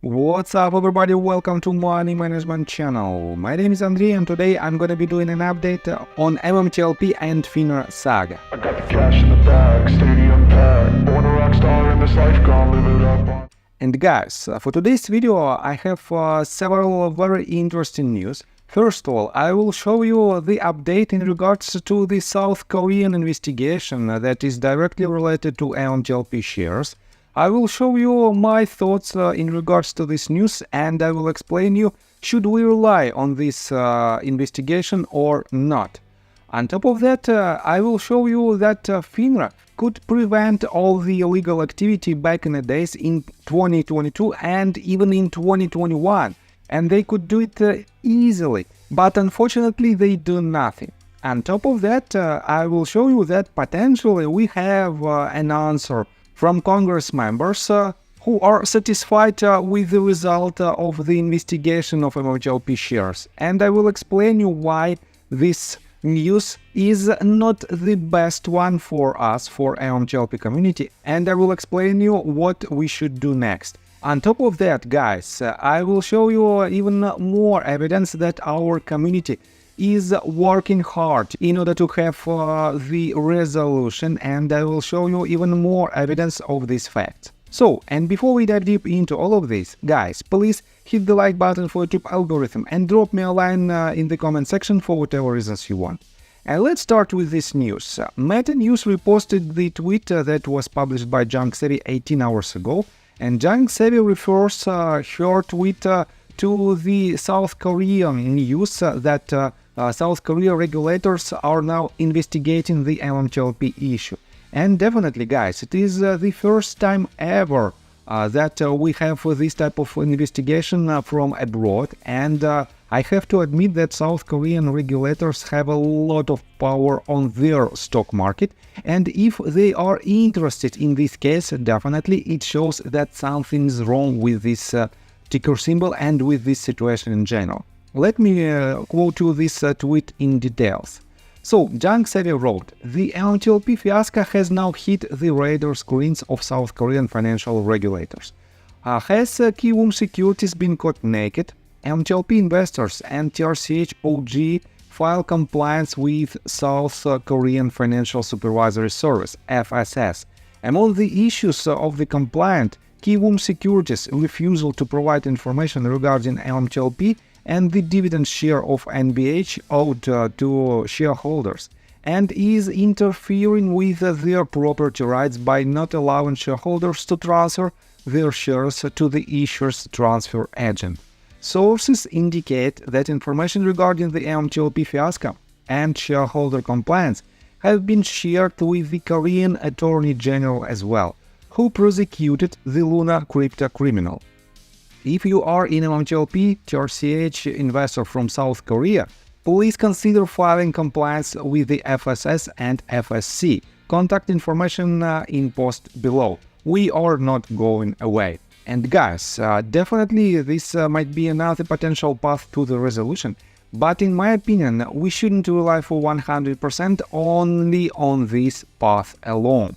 What's up everybody, welcome to Money Management channel. My name is Andrei and today I'm gonna be doing an update on MMTLP and FINRA saga. I got the cash in the bag, stadium packed, born a rock star in this life, gonna live it up. And guys, for today's video I have several very interesting news. First of all, I will show you the update in regards to the South Korean investigation that is directly related to MMTLP shares. I will show you my thoughts in regards to this news, and I will explain you should we rely on this investigation or not. On top of that, I will show you that FINRA could prevent all the illegal activity back in the days in 2022 and even in 2021, and they could do it easily, but unfortunately they do nothing. On top of that, I will show you that potentially we have an answer from Congress members who are satisfied with the result of the investigation of MMTLP shares. And I will explain you why this news is not the best one for us, for MMTLP community, and I will explain you what we should do next. On top of that, guys, I will show you even more evidence that our community is working hard in order to have the resolution, and I will show you even more evidence of this fact. So, and before we dive deep into all of this, guys, please hit the like button for YouTube algorithm and drop me a line in the comment section for whatever reasons you want. And let's start with this news. Meta News reposted the tweet that was published by Junk Savvy 18 hours ago, and Junk Savvy refers her tweet to the South Korean news that South Korea regulators are now investigating the MMTLP issue. And definitely, guys, it is the first time ever that we have this type of investigation from abroad, and I have to admit that South Korean regulators have a lot of power on their stock market, and if they are interested in this case, definitely it shows that something's wrong with this ticker symbol and with this situation in general. Let me quote you this tweet in details. So, Junk Savvy wrote, "The MMTLP fiasco has now hit the radar screens of South Korean financial regulators. Has Kiwoom Securities been caught naked? MMTLP investors and TRCH OG file compliance with South Korean Financial Supervisory Service, FSS. Among the issues of the complaint, Kiwoom Securities' refusal to provide information regarding MMTLP and the dividend share of NBH owed to shareholders, and is interfering with their property rights by not allowing shareholders to transfer their shares to the issuer's transfer agent. Sources indicate that information regarding the MMTLP fiasco and shareholder compliance have been shared with the Korean Attorney General as well, who prosecuted the Luna crypto criminal. If you are an MMTLP TRCH investor from South Korea, please consider filing compliance with the FSS and FSC. Contact information in post below. We are not going away." And guys, definitely this might be another potential path to the resolution, but in my opinion, we shouldn't rely for 100% only on this path alone.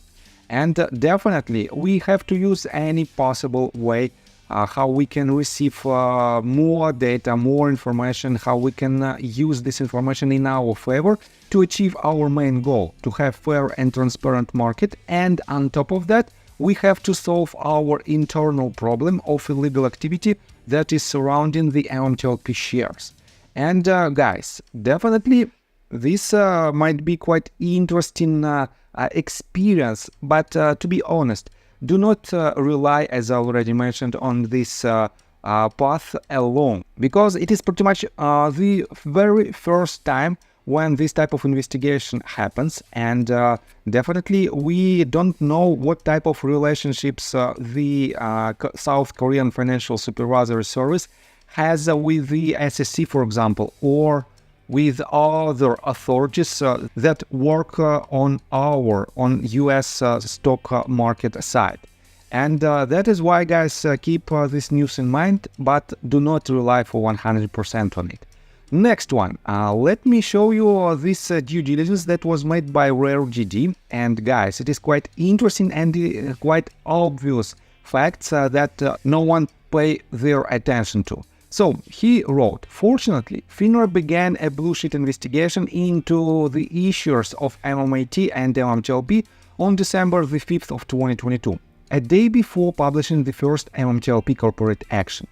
And definitely we have to use any possible way how we can receive more data, more information, how we can use this information in our favor to achieve our main goal, to have fair and transparent market. And on top of that, we have to solve our internal problem of illegal activity that is surrounding the MMTLP shares. And guys, definitely this might be quite interesting experience, but to be honest, do not rely, as I already mentioned, on this path alone, because it is pretty much the very first time when this type of investigation happens, and definitely we don't know what type of relationships the South Korean Financial Supervisory Service has with the SEC, for example, or with other authorities that work on US stock market side. And that is why, guys, keep this news in mind, but do not rely for 100% on it. Next one, let me show you this due diligence that was made by RareGD, and guys, it is quite interesting and quite obvious facts that no one pay their attention to. So he wrote, fortunately, FINRA began a bullshit investigation into the issuers of MMAT and MMTLP on December the 5th of 2022, a day before publishing the first MMTLP corporate action.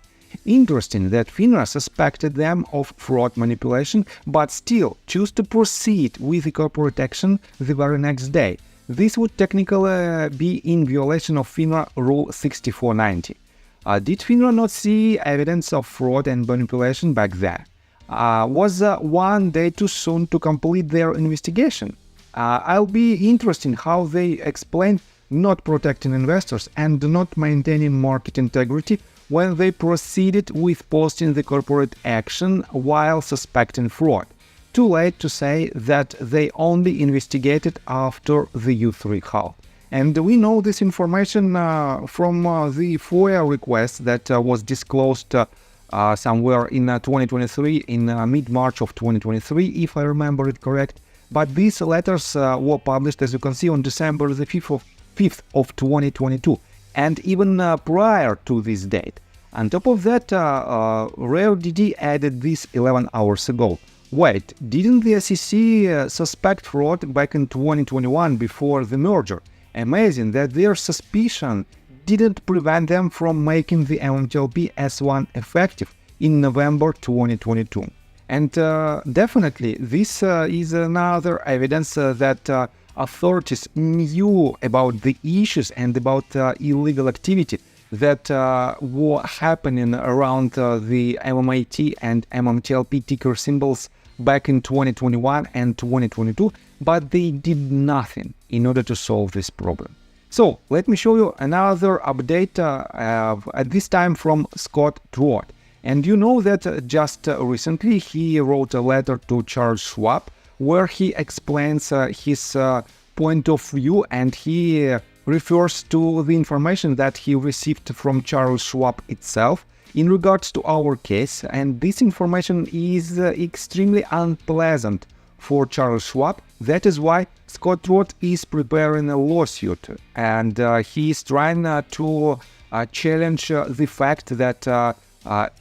Interesting that FINRA suspected them of fraud manipulation, but still choose to proceed with the corporate action the very next day. This would technically be in violation of FINRA Rule 6490. Did FINRA not see evidence of fraud and manipulation back then? Was one day too soon to complete their investigation? I'll be interested in how they explain not protecting investors and not maintaining market integrity when they proceeded with posting the corporate action while suspecting fraud. Too late to say that they only investigated after the U3 halt. And we know this information from the FOIA request that was disclosed somewhere in 2023, in mid-March of 2023, if I remember it correct. But these letters were published, as you can see, on December the 5th of 2022, and even prior to this date. On top of that, RareDD added this 11 hours ago. Wait, didn't the SEC suspect fraud back in 2021 before the merger? Amazing that their suspicion didn't prevent them from making the MMTLP S1 effective in November 2022. And definitely this is another evidence that authorities knew about the issues and about illegal activity that were happening around the MMAT and MMTLP ticker symbols back in 2021 and 2022, but they did nothing in order to solve this problem. So let me show you another update, at this time from Scott Trott. And you know that just recently he wrote a letter to Charles Schwab where he explains his point of view, and he refers to the information that he received from Charles Schwab itself in regards to our case, and this information is extremely unpleasant for Charles Schwab. That is why Scott Trott is preparing a lawsuit, and he is trying to challenge the fact that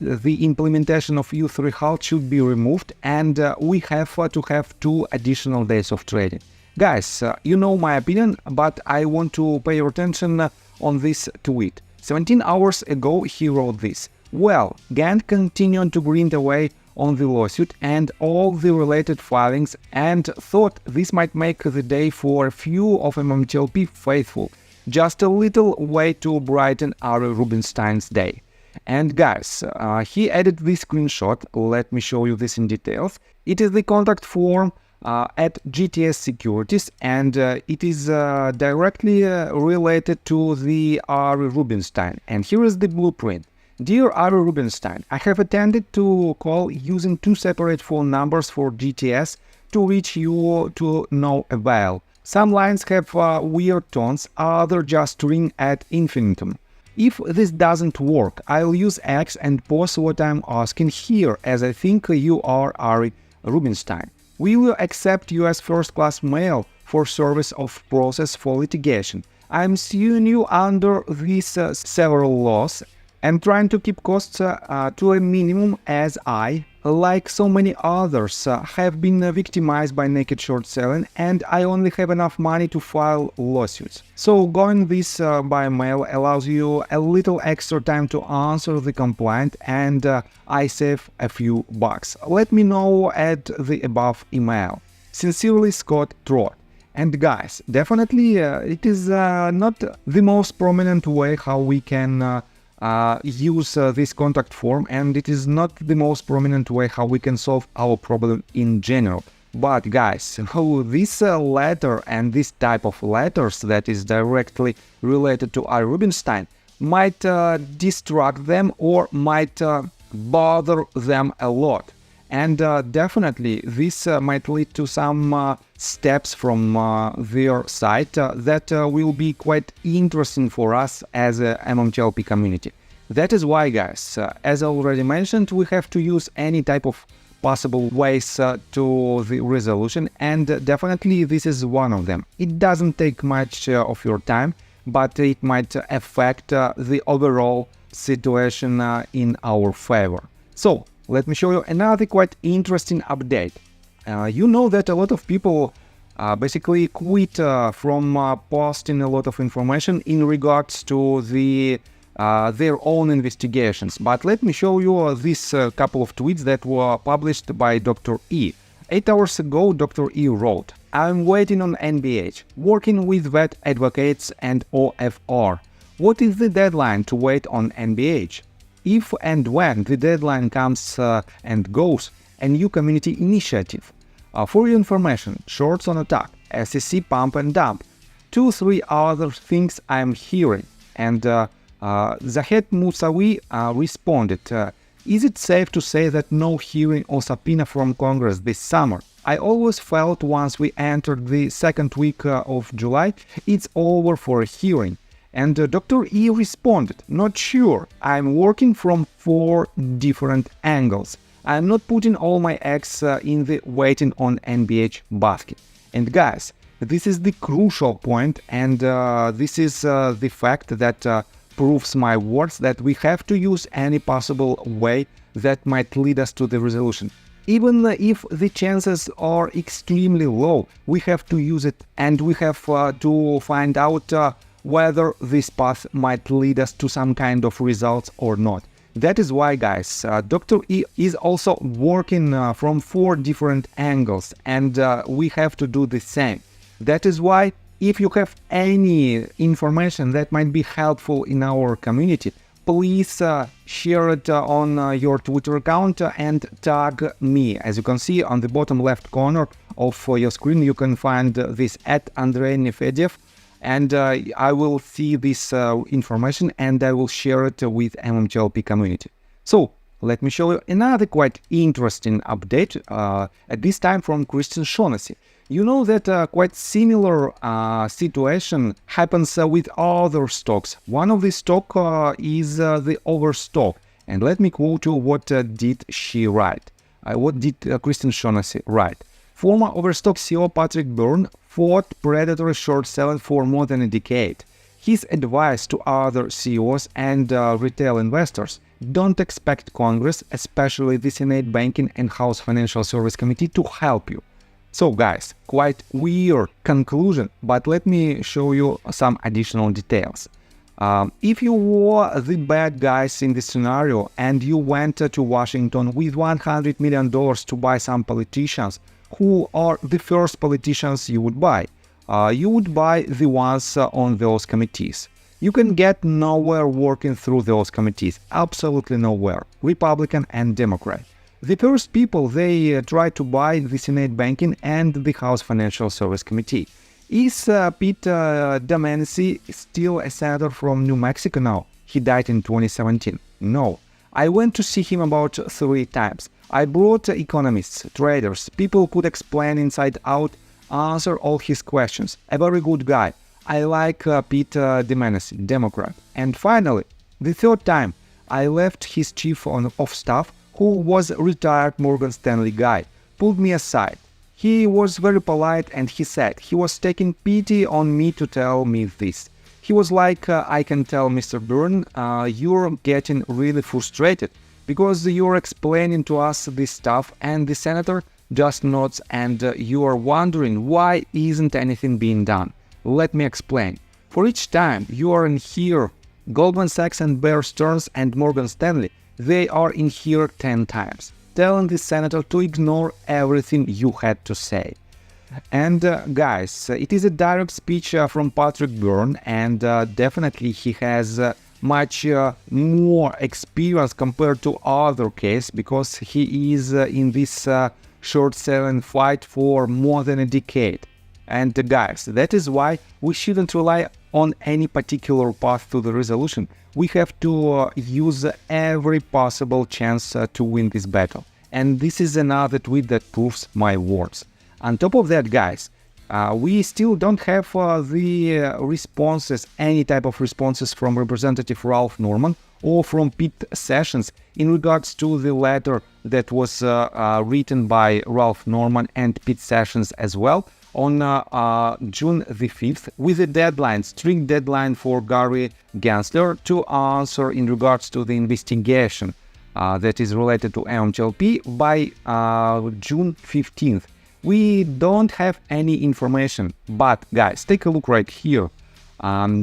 the implementation of U3 halt should be removed, and we have to have 2 additional days of trading. Guys, you know my opinion, but I want to pay your attention on this tweet. 17 hours ago he wrote this. Well, Gantt continued to grind away on the lawsuit and all the related filings, and thought this might make the day for a few of MMTLP faithful. Just a little way to brighten Ari Rubinstein's day. And guys, he added this screenshot. Let me show you this in details. It is the contract form at GTS Securities, and it is directly related to the Ari Rubinstein. And here is the blueprint. Dear Ari Rubinstein, I have attempted to call using 2 separate phone numbers for GTS to reach you to no avail. Some lines have weird tones, others just ring ad infinitum. If this doesn't work, I'll use X and post what I'm asking here, as I think you are Ari Rubinstein. We will accept US first-class mail for service of process for litigation. I'm suing you under these several laws and trying to keep costs to a minimum, as I, like so many others, have been victimized by naked short selling, and I only have enough money to file lawsuits. So going this by mail allows you a little extra time to answer the complaint, and I save a few bucks. Let me know at the above email. Sincerely, Scott Trott. And guys, definitely it is not the most prominent way how we can use this contact form, and it is not the most prominent way how we can solve our problem in general. But guys, this letter and this type of letters that is directly related to Ari Rubinstein might distract them or might bother them a lot. And definitely this might lead to some steps from their side that will be quite interesting for us as a MMTLP community. That is why, guys, as I already mentioned, we have to use any type of possible ways to the resolution, and definitely this is one of them. It doesn't take much of your time, but it might affect the overall situation in our favor. So let me show you another quite interesting update. You know that a lot of people basically quit from posting a lot of information in regards to their own investigations. But let me show you this couple of tweets that were published by Dr. E. 8 hours ago, Dr. E wrote, "I'm waiting on NBH, working with vet advocates and OFR. What is the deadline to wait on NBH? If and when the deadline comes and goes, a new community initiative. For your information, shorts on attack, SEC pump and dump. 2-3 other things I'm hearing." And Zahed Musawi responded, "Is it safe to say that no hearing or subpoena from Congress this summer? I always felt once we entered the second week of July, it's over for a hearing." And Dr. E responded, "Not sure. I'm working from 4 different angles. I'm not putting all my eggs in the waiting on NBH basket." And guys, this is the crucial point, and this is the fact that proves my words that we have to use any possible way that might lead us to the resolution. Even if the chances are extremely low, we have to use it, and we have to find out whether this path might lead us to some kind of results or not. That is why, guys, Dr. E is also working from 4 different angles, and we have to do the same. That is why, if you have any information that might be helpful in our community, please share it on your Twitter account and tag me. As you can see on the bottom left corner of your screen, you can find this @AndreyNefedyev. And I will see this information and I will share it with MMTLP community. So let me show you another quite interesting update, at this time from Christian Shaughnessy. You know that quite similar situation happens with other stocks. One of the stock is the Overstock. And let me quote you what did she write. What did Christian Shaughnessy write? Former Overstock CEO Patrick Byrne fought predatory short selling for more than a decade. His advice to other CEOs and retail investors: don't expect Congress, especially the Senate Banking and House Financial Service Committee, to help you. So guys, quite weird conclusion, but let me show you some additional details. If you were the bad guys in this scenario and you went to Washington with $100 million to buy some politicians, who are the first politicians you would buy? You would buy the ones on those committees. You can get nowhere working through those committees, absolutely nowhere, Republican and Democrat. The first people they try to buy the Senate Banking and the House Financial Service Committee. Is Pete Domenici still a senator from New Mexico now? He died in 2017. No. I went to see him about 3 times. I brought economists, traders, people could explain inside out, answer all his questions. A very good guy. I like Pete Domenici, Democrat. And finally, the 3rd time, I left his chief of staff, who was a retired Morgan Stanley guy, pulled me aside. He was very polite and he said he was taking pity on me to tell me this. He was like, I can tell Mr. Byrne, you're getting really frustrated because you're explaining to us this stuff and the senator just nods and you are wondering why isn't anything being done. Let me explain. For each time you are in here, Goldman Sachs and Bear Stearns and Morgan Stanley, they are in here 10 times, telling the senator to ignore everything you had to say. And guys, it is a direct speech from Patrick Byrne, and definitely he has much more experience compared to other cases because he is in this short selling fight for more than a decade. And guys, that is why we shouldn't rely on any particular path to the resolution. We have to use every possible chance to win this battle. And this is another tweet that proves my words. On top of that, guys, we still don't have the responses, any type of responses from Representative Ralph Norman or from Pete Sessions in regards to the letter that was written by Ralph Norman and Pete Sessions as well, on June the 5th with a deadline, strict deadline for Gary Gensler to answer in regards to the investigation that is related to MMTLP by June 15th. We don't have any information, but guys, take a look right here.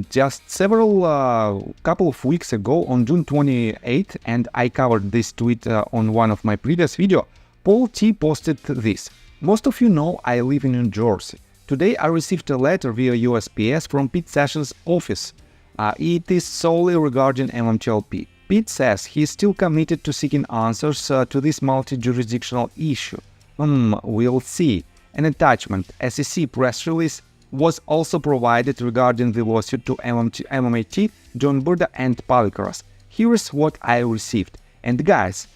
Just couple of weeks ago on June 28th, and I covered this tweet on one of my previous videos, Paul T posted this. Most of you know I live in New Jersey. Today I received a letter via USPS from Pete Sessions' office. It is solely regarding MMTLP. Pete says he's still committed to seeking answers to this multi-jurisdictional issue. We'll see. An attachment, SEC press release, was also provided regarding the lawsuit to MMAT, John Burda and Palikaras. Here is what I received. And guys,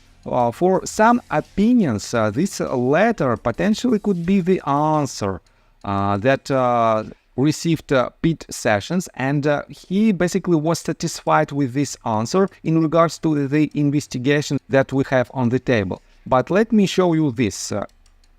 for some opinions, this letter potentially could be the answer that received Pete Sessions, and he basically was satisfied with this answer in regards to the investigation that we have on the table. But let me show you this,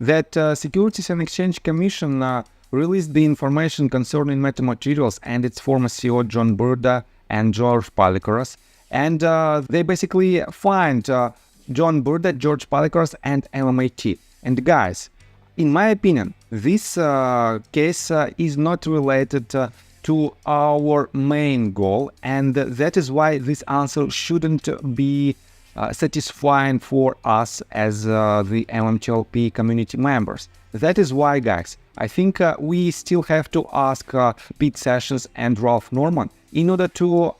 that Securities and Exchange Commission released the information concerning metamaterials and its former CEO John Burda and George Palikaras, and they basically find John Burda, George Palikaras and MMAT. And guys, in my opinion, this case is not related to our main goal, and that is why this answer shouldn't be satisfying for us as the MMTLP community members. That is why, guys, I think we still have to ask Pete Sessions and Ralph Norman in order to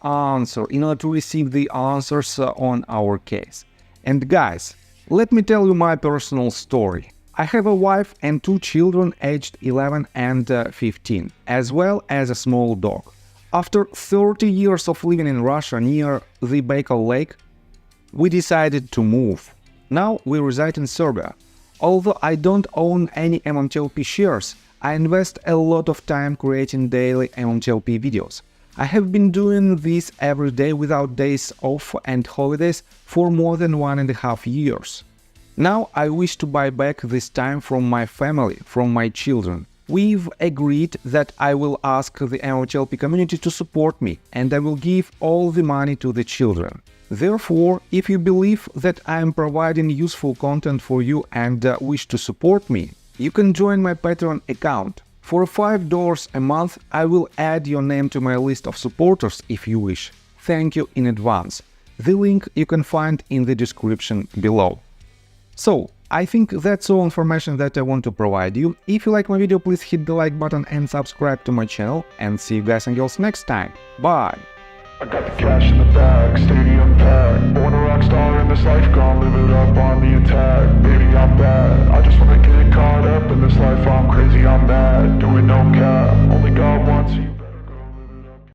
receive the answers on our case. And guys, let me tell you my personal story. I have a wife and 2 children aged 11 and 15, as well as a small dog. After 30 years of living in Russia near the Baikal Lake, we decided to move. Now we reside in Serbia. Although I don't own any MMTLP shares, I invest a lot of time creating daily MMTLP videos. I have been doing this every day without days off and holidays for more than 1.5 years. Now I wish to buy back this time from my family, from my children. We've agreed that I will ask the MMTLP community to support me, and I will give all the money to the children. Therefore, if you believe that I am providing useful content for you and wish to support me, you can join my Patreon account. For $5 a month, I will add your name to my list of supporters if you wish. Thank you in advance. The link you can find in the description below. So, I think that's all information that I want to provide you. If you like my video, please hit the like button and subscribe to my channel, and see you guys and girls next time. Bye! I got the cash in the bag, stadium packed, born a rock star